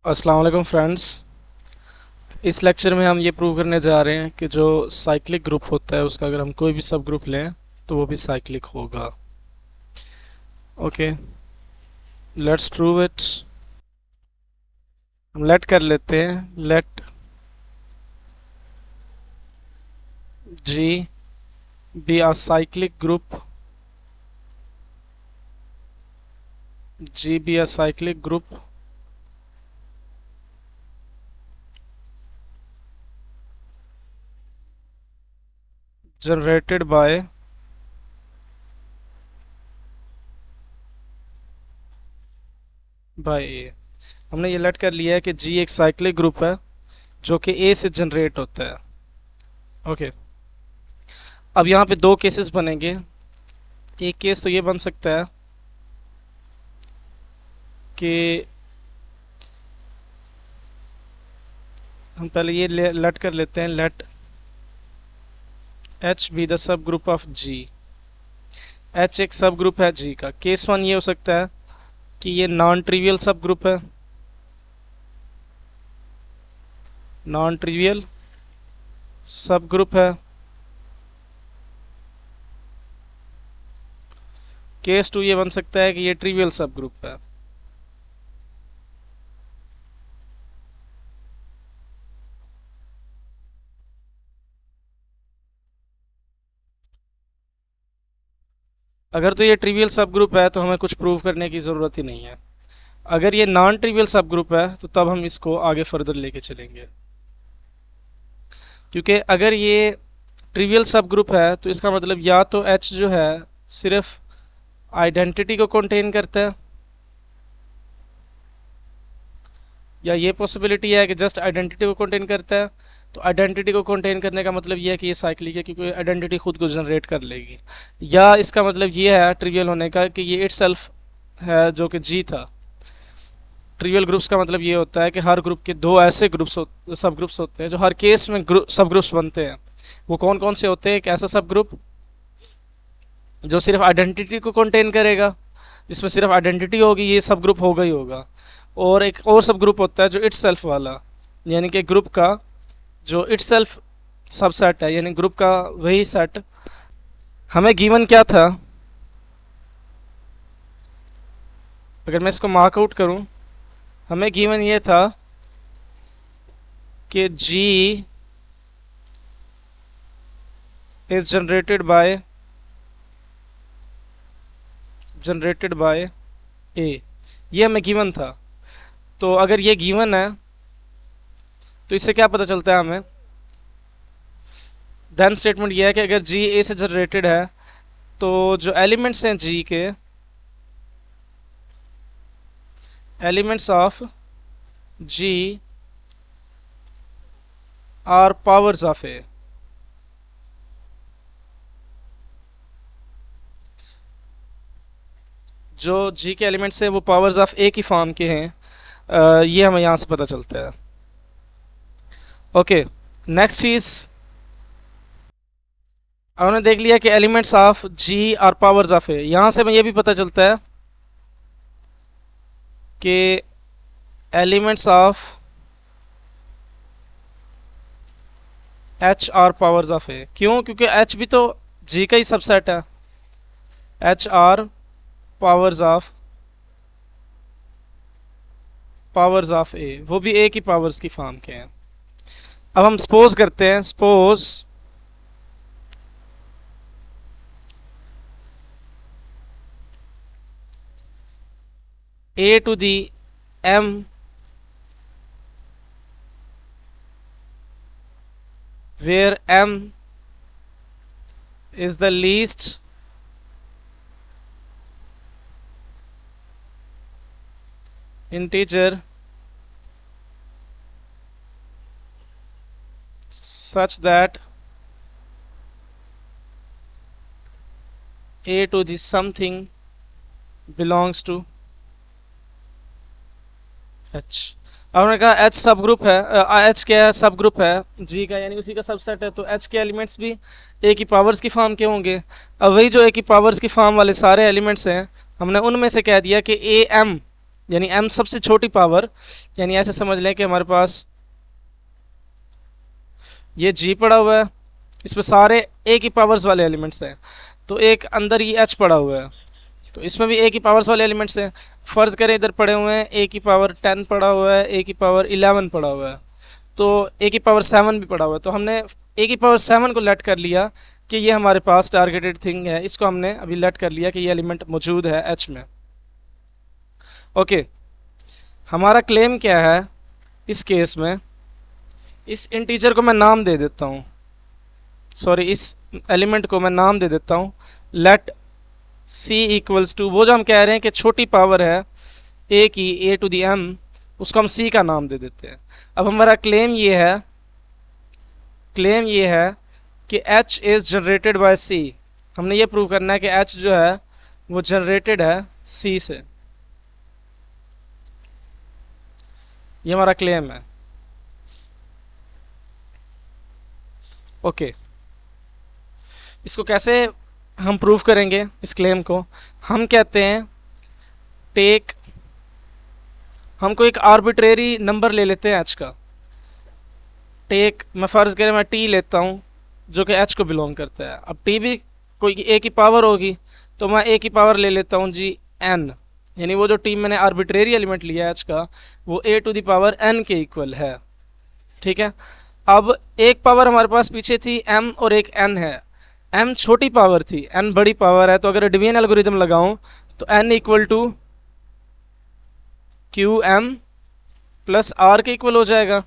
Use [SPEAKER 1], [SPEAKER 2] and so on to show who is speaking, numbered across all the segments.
[SPEAKER 1] अस्सलाम वालेकुम फ्रेंड्स। इस लेक्चर में हम ये प्रूव करने जा रहे हैं कि जो साइक्लिक ग्रुप होता है उसका अगर हम कोई भी सब ग्रुप लें तो वो भी साइक्लिक होगा। Okay, let's prove it. हम लेट कर लेते हैं, let G be a cyclic group, G be a cyclic group generated by A. हमने ये लेट कर लिया है कि जी एक साइक्लिक ग्रुप है जो कि ए से जनरेट होता है। ओके, अब यहाँ पे दो केसेस बनेंगे। एक केस तो ये बन सकता है कि हम पहले ये लेट कर लेते हैं, let H be the subgroup of G. H एक सब ग्रुप है जी का। केस वन ये हो सकता है कि ये नॉन ट्रिवियल सब ग्रुप है, नॉन ट्रिवियल सब ग्रुप है। केस टू ये बन सकता है कि ये ट्रिवियल सब ग्रुप है। अगर तो ये ट्रिवियल सब ग्रुप है तो हमें कुछ प्रूव करने की ज़रूरत ही नहीं है। अगर ये नॉन ट्रिवियल सब ग्रुप है तो तब हम इसको आगे फर्दर लेके चलेंगे, क्योंकि अगर ये ट्रिवियल सब ग्रुप है तो इसका मतलब या तो एच जो है सिर्फ आइडेंटिटी को कंटेन करता है, या ये पॉसिबिलिटी है कि जस्ट आइडेंटिटी को कंटेन करता है। तो आइडेंटिटी को कंटेन करने का मतलब ये है कि ये साइक्लिक है, क्योंकि आइडेंटिटी खुद को जनरेट कर लेगी। या इसका मतलब ये है ट्रिवियल होने का कि ये इटसेल्फ है जो कि जी था। ट्रिवियल ग्रुप्स का मतलब ये होता है कि हर ग्रुप के दो ऐसे ग्रुप्स सब ग्रुप्स होते हैं जो हर केस में सब ग्रुप्स बनते हैं। वो कौन कौन से होते हैं? एक ऐसा सब ग्रुप जो सिर्फ आइडेंटिटी को कंटेन करेगा, जिसमें सिर्फ आइडेंटिटी होगी, ये सब ग्रुप होगा ही होगा। और एक और सब ग्रुप होता है जो इटसेल्फ वाला, यानी कि ग्रुप का जो इटसेल्फ सबसेट है, यानी ग्रुप का वही सेट। हमें गिवन क्या था? अगर मैं इसको मार्कआउट करूं, हमें गिवन ये था कि जी इज जनरेटेड बाय ए। ये हमें गिवन था। तो अगर ये गिवन है तो इससे क्या पता चलता है हमें? देन स्टेटमेंट ये है कि अगर जी ए से जनरेटेड है तो जो एलिमेंट्स हैं जी के, elements of G are powers of A. जो जी के एलिमेंट्स हैं वो पावर्स ऑफ ए की फॉर्म के हैं। ये हमें यहाँ से पता चलता है। ओके, नेक्स्ट चीज हमने देख लिया कि elements of G are powers of A. यहाँ से हमें ये भी पता चलता है कि elements of H are powers of A. क्यों? क्योंकि एच भी तो जी का ही सबसेट है। H are powers of A, वो भी ए की पावर्स की फॉर्म के हैं। अब हम सपोज करते हैं, suppose a to the m where m is the least integer such that a to the something belongs to h। अब हमने कहा h सब ग्रुप है, h क्या है? सब ग्रुप है g का, यानी उसी का सबसेट है। तो h के एलिमेंट्स भी a की पावर्स की फॉर्म के होंगे। अब वही जो a की पावर्स की फॉर्म वाले सारे एलिमेंट्स हैं, हमने उनमें से कह दिया कि a m यानी m सबसे छोटी पावर, यानी ऐसे समझ लें कि हमारे पास ये g पड़ा हुआ है, इसमें सारे a की पावर्स वाले एलिमेंट्स हैं, तो एक अंदर ही h पड़ा हुआ है, तो इसमें भी a की पावर्स वाले एलिमेंट्स हैं। फर्ज करें इधर पड़े हुए हैं a की पावर 10 पड़ा हुआ है, a की पावर 11 पड़ा हुआ है, तो a की पावर 7 भी पड़ा हुआ है, तो हमने a की पावर 7 को लेट कर लिया कि ये हमारे पास टारगेटेड थिंग है, इसको हमने अभी लेट कर लिया कि ये एलिमेंट मौजूद है h में। ओके, हमारा क्लेम क्या है इस केस में, इस इंटीजर को मैं नाम दे देता हूँ, सॉरी इस एलिमेंट को मैं नाम दे देता हूँ लेट c इक्वल्स टू, वो जो हम कह रहे हैं कि छोटी पावर है a की, a टू दी m, उसको हम c का नाम दे देते हैं। अब हमारा क्लेम ये है कि h is generated by c, हमने ये प्रूव करना है कि h जो है वो जनरेटेड है c से, ये हमारा क्लेम है। ओके, इसको कैसे हम प्रूव करेंगे इस क्लेम को, हम कहते हैं टेक, हमको एक आर्बिट्रेरी नंबर ले लेते हैं h का, टेक, मैं फ़र्ज़ करें मैं t लेता हूँ जो कि h को बिलोंग करता है। अब t भी कोई a की पावर होगी, तो मैं a की पावर ले लेता हूँ जी n, यानी वो जो t मैंने आर्बिट्रेरी एलिमेंट लिया है h का, वो a to the power n के इक्वल है। ठीक है, अब एक पावर हमारे पास पीछे थी m और एक n है, m छोटी पावर थी, n बड़ी पावर है, तो अगर डिवीजन एल्गोरिथम लगाऊं तो n equal to q m plus r के इक्वल हो जाएगा,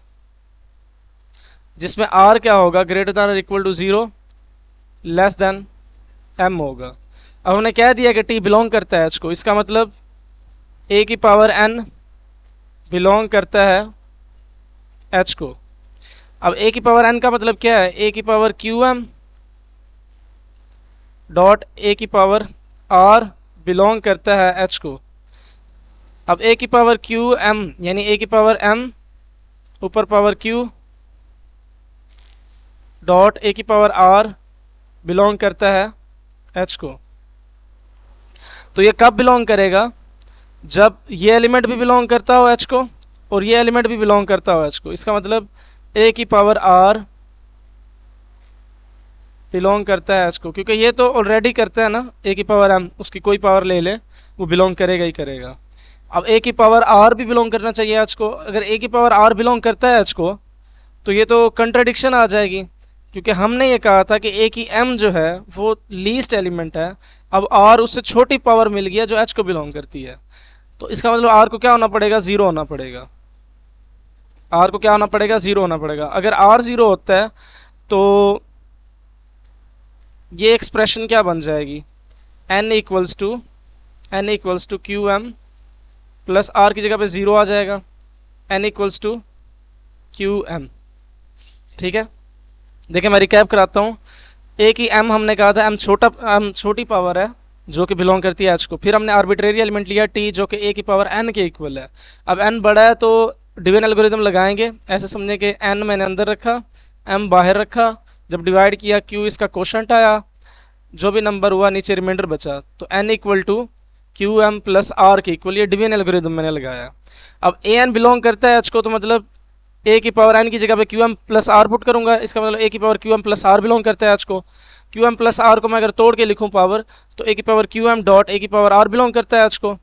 [SPEAKER 1] जिसमें r क्या होगा, ग्रेटर दैन और equal to 0, less than m होगा। अब हमने कह दिया कि t बिलोंग करता है h को, इसका मतलब a की पावर n बिलोंग करता है h को। अब a की पावर n का मतलब क्या है, a की power q m dot a की पावर r बिलोंग करता है h को। अब a की पावर क्यू एम यानी a की पावर m ऊपर पावर q डॉट a की पावर r बिलोंग करता है h को। तो ये कब बिलोंग करेगा, जब ये एलिमेंट भी बिलोंग करता हो h को और ये एलिमेंट भी बिलोंग करता हो h को। इसका मतलब a की पावर r बिलोंग करता है h को, क्योंकि ये तो ऑलरेडी करता है ना, a की पावर m, उसकी कोई पावर ले ले वो बिलोंग करेगा ही करेगा। अब a की पावर r भी बिलोंग करना चाहिए h को, अगर a की पावर r बिलोंग करता है h को तो ये तो कंट्राडिक्शन आ जाएगी, क्योंकि हमने ये कहा था कि a की m जो है वो लीस्ट एलिमेंट है, अब r उससे छोटी पावर मिल गया जो h को बिलोंग करती है, तो इसका मतलब r को क्या होना पड़ेगा, ज़ीरो होना पड़ेगा, r को क्या होना पड़ेगा, ज़ीरो होना पड़ेगा। अगर r ज़ीरो होता है तो ये एक्सप्रेशन क्या बन जाएगी, n equals to q m plus r की जगह पे 0 आ जाएगा, n equals to q m. ठीक है, देखिए मैं रिकैप कराता हूँ, a की m हमने कहा था m छोटी पावर है जो कि बिलोंग करती है h को, फिर हमने आर्बिट्रेरी एलिमेंट लिया t जो कि a की पावर n के इक्वल है। अब n बड़ा है तो डिवीजन एल्गोरिथम लगाएंगे, ऐसे समझें कि n मैंने अंदर रखा, m बाहर रखा, जब डिवाइड किया q इसका क्वोशंट आया, जो भी नंबर हुआ नीचे रिमाइंडर बचा, तो n equal to q m plus r के इक्वल, ये डिवीजन एल्गोरिथम मैंने लगाया। अब ए एन बिलोंग करता है h को, तो मतलब a की पावर n की जगह पे q m plus r put करूंगा, इसका मतलब a की power q m plus r belong करता है h को। क्यू एम प्लस आर को मैं अगर तोड़ के लिखूं पावर, तो a की power q m dot a की पावर r बिलोंग करता है h को,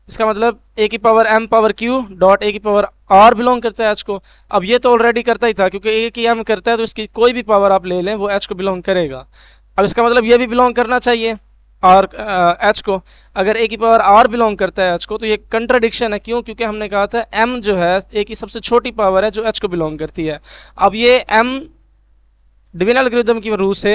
[SPEAKER 1] इसका मतलब a की power m power q dot a की पावर r बिलोंग करता है h को। अब ये तो ऑलरेडी करता ही था, क्योंकि a की m करता है तो इसकी कोई भी पावर आप ले लें वो h को बिलोंग करेगा। अब इसका मतलब ये भी बिलोंग करना चाहिए आर एच को, अगर ए की पावर आर बिलोंग करता है एच को, तो ये कंट्राडिक्शन है। क्यों, क्योंकि हमने कहा था एम जो है ए की सबसे छोटी पावर है जो एच को बिलोंग करती है। अब ये एम डिवीजन एल्गोरिथम की रूह से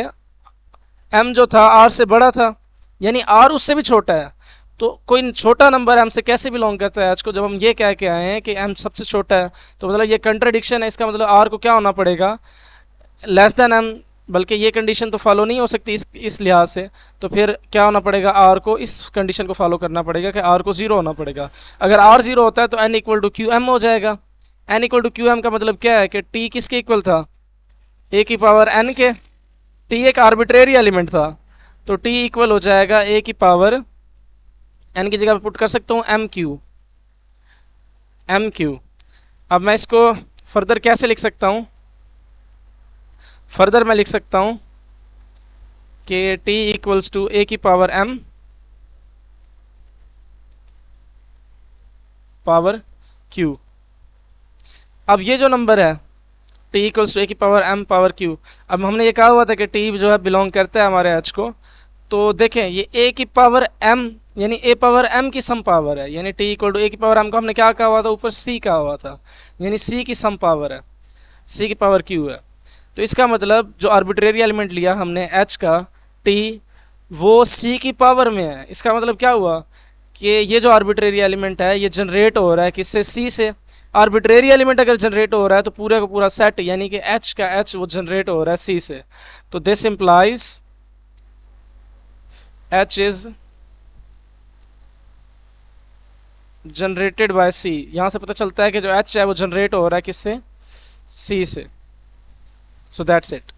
[SPEAKER 1] एम जो था आर से बड़ा था, यानी आर उससे भी छोटा है, तो कोई छोटा नंबर एम से कैसे बिलोंग करता है एच को, जब हम ये कह के आए हैं कि एम सबसे छोटा है, तो मतलब ये कंट्राडिक्शन है। इसका मतलब आर को क्या होना पड़ेगा, लेस देन एम, बल्कि ये कंडीशन तो फॉलो नहीं हो सकती इस लिहाज से, तो फिर क्या होना पड़ेगा, आर को इस कंडीशन को फॉलो करना पड़ेगा कि आर को 0 होना पड़ेगा। अगर आर 0 होता है तो n equal to q m हो जाएगा। N equal to q m का मतलब क्या है कि टी किसके इक्वल था, ए की पावर एन के, टी एक आर्बिट्रेरी एलिमेंट था, तो टी इक्वल हो जाएगा ए की पावर एन की जगह पे पुट कर सकता हूँ एम क्यू, एम क्यू। अब मैं इसको फर्दर कैसे लिख सकता हूँ? फर्दर मैं लिख सकता हूँ कि t इक्वल्स टू ए की पावर m पावर q। अब ये जो नंबर है t इक्वल्स टू ए की पावर m पावर q, अब हमने ये कहा हुआ था कि t जो है बिलोंग करता है हमारे h को। तो देखें ये a की पावर m यानी a पावर m की सम पावर है, यानी t इक्वल टू a की पावर m को हमने क्या कहा हुआ था? ऊपर c कहा हुआ था, यानी c की सम पावर है, c की पावर q है। तो इसका मतलब जो आर्बिट्रेरी एलिमेंट लिया हमने h का t, वो c की पावर में है। इसका मतलब क्या हुआ कि ये जो आर्बिट्रेरी एलिमेंट है ये जनरेट हो रहा है किससे? c से। आर्बिट्रेरी एलिमेंट अगर जनरेट हो रहा है तो पूरा का पूरा सेट यानी कि h का h वो जनरेट हो रहा है c से। तो this implies h is generated by c। यहां से पता चलता है कि जो h है वो जनरेट हो रहा है किससे? c से। So that's it.